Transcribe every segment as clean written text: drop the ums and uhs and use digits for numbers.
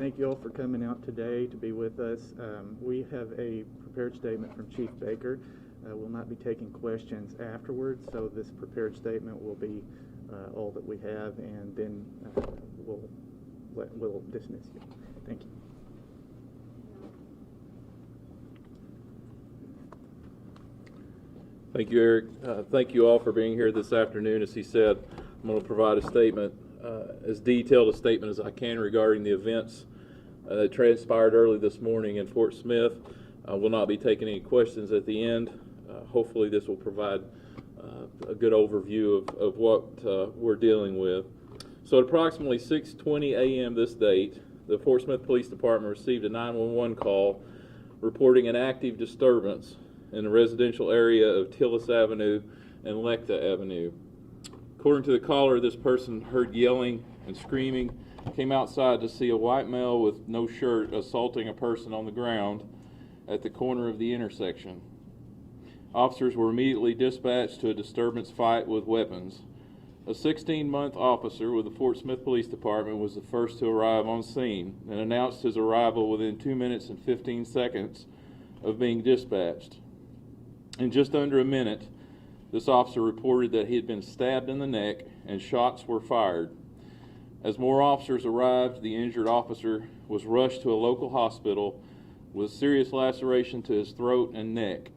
Thank you all for coming out today to be with us. We have a prepared statement from Chief Baker. We'll not be taking questions afterwards, so this prepared statement will be all that we have, and then we'll dismiss you. Thank you. Thank you, Eric. Thank you all for being here this afternoon. As he said, I'm going to provide a statement, as detailed a statement as I can regarding the events that transpired early this morning in Fort Smith. I will not be taking any questions at the end. Hopefully this will provide a good overview of what we're dealing with. So at approximately 6:20 a.m. this date, the Fort Smith Police Department received a 911 call reporting an active disturbance in the residential area of Tillis Avenue and Lecta Avenue. According to the caller, this person heard yelling and screaming, came outside to see a white male with no shirt assaulting a person on the ground at the corner of the intersection. Officers were immediately dispatched to a disturbance fight with weapons. A 16-month officer with the Fort Smith Police Department was the first to arrive on scene and announced his arrival within 2 minutes and 15 seconds of being dispatched. In just under a minute, this officer reported that he had been stabbed in the neck and shots were fired. As more officers arrived, the injured officer was rushed to a local hospital with serious laceration to his throat and neck.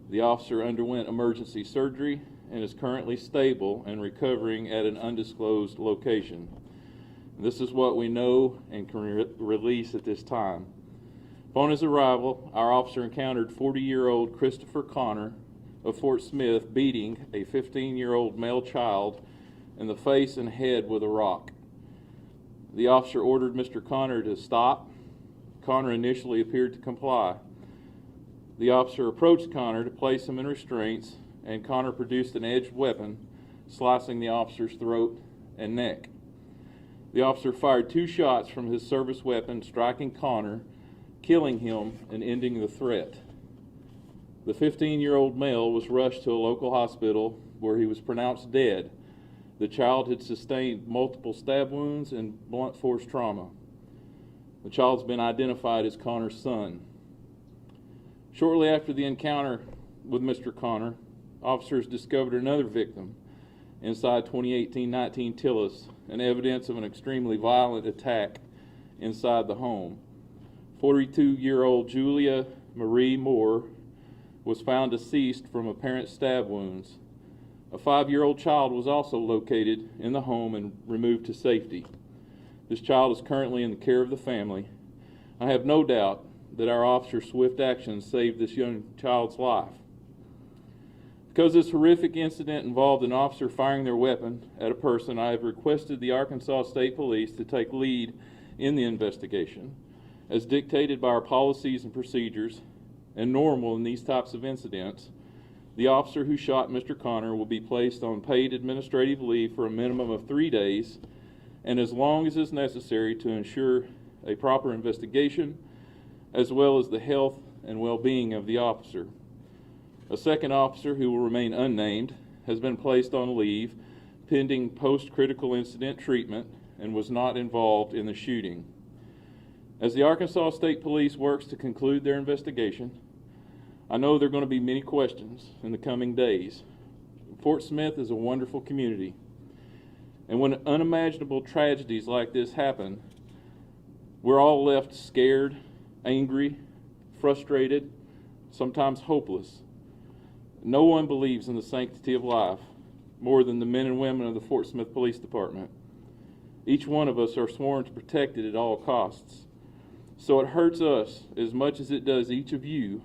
The officer underwent emergency surgery and is currently stable and recovering at an undisclosed location. This is what we know and can release at this time. Upon his arrival, our officer encountered 40-year-old Christopher Connor of Fort Smith beating a 15-year-old male child in the face and head with a rock. The officer ordered Mr. Connor to stop. Connor initially appeared to comply. The officer approached Connor to place him in restraints, and Connor produced an edged weapon, slicing the officer's throat and neck. The officer fired 2 shots from his service weapon, striking Connor, killing him and ending the threat. The 15-year-old male was rushed to a local hospital where he was pronounced dead. The child had sustained multiple stab wounds and blunt force trauma. The child's been identified as Connor's son. Shortly after the encounter with Mr. Connor, officers discovered another victim inside 2018-19 Tillis, and evidence of an extremely violent attack inside the home. 42-year-old Julia Marie Moore was found deceased from apparent stab wounds. A 5-year-old child was also located in the home and removed to safety. This child is currently in the care of the family. I have no doubt that our officer's swift actions saved this young child's life. Because this horrific incident involved an officer firing their weapon at a person, I have requested the Arkansas State Police to take lead in the investigation, as dictated by our policies and procedures and normal in these types of incidents. The officer who shot Mr. Connor will be placed on paid administrative leave for a minimum of 3 days and as long as is necessary to ensure a proper investigation as well as the health and well-being of the officer. A second officer, who will remain unnamed, has been placed on leave pending post-critical incident treatment and was not involved in the shooting. As the Arkansas State Police works to conclude their investigation, I know there are going to be many questions in the coming days. Fort Smith is a wonderful community, and when unimaginable tragedies like this happen, we're all left scared, angry, frustrated, sometimes hopeless. No one believes in the sanctity of life more than the men and women of the Fort Smith Police Department. Each one of us are sworn to protect it at all costs. So it hurts us as much as it does each of you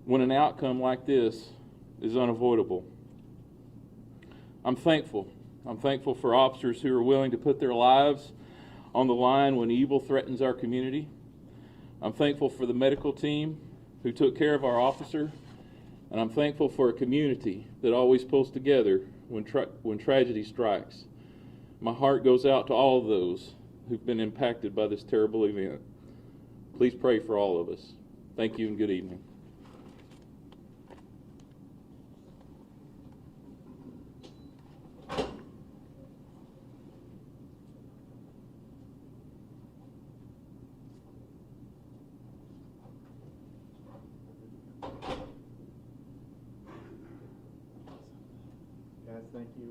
when an outcome like this is unavoidable. I'm thankful. I'm thankful for officers who are willing to put their lives on the line when evil threatens our community. I'm thankful for the medical team who took care of our officer, and I'm thankful for a community that always pulls together when tragedy strikes. My heart goes out to all of those who've been impacted by this terrible event. Please pray for all of us. Thank you and good evening. Thank you.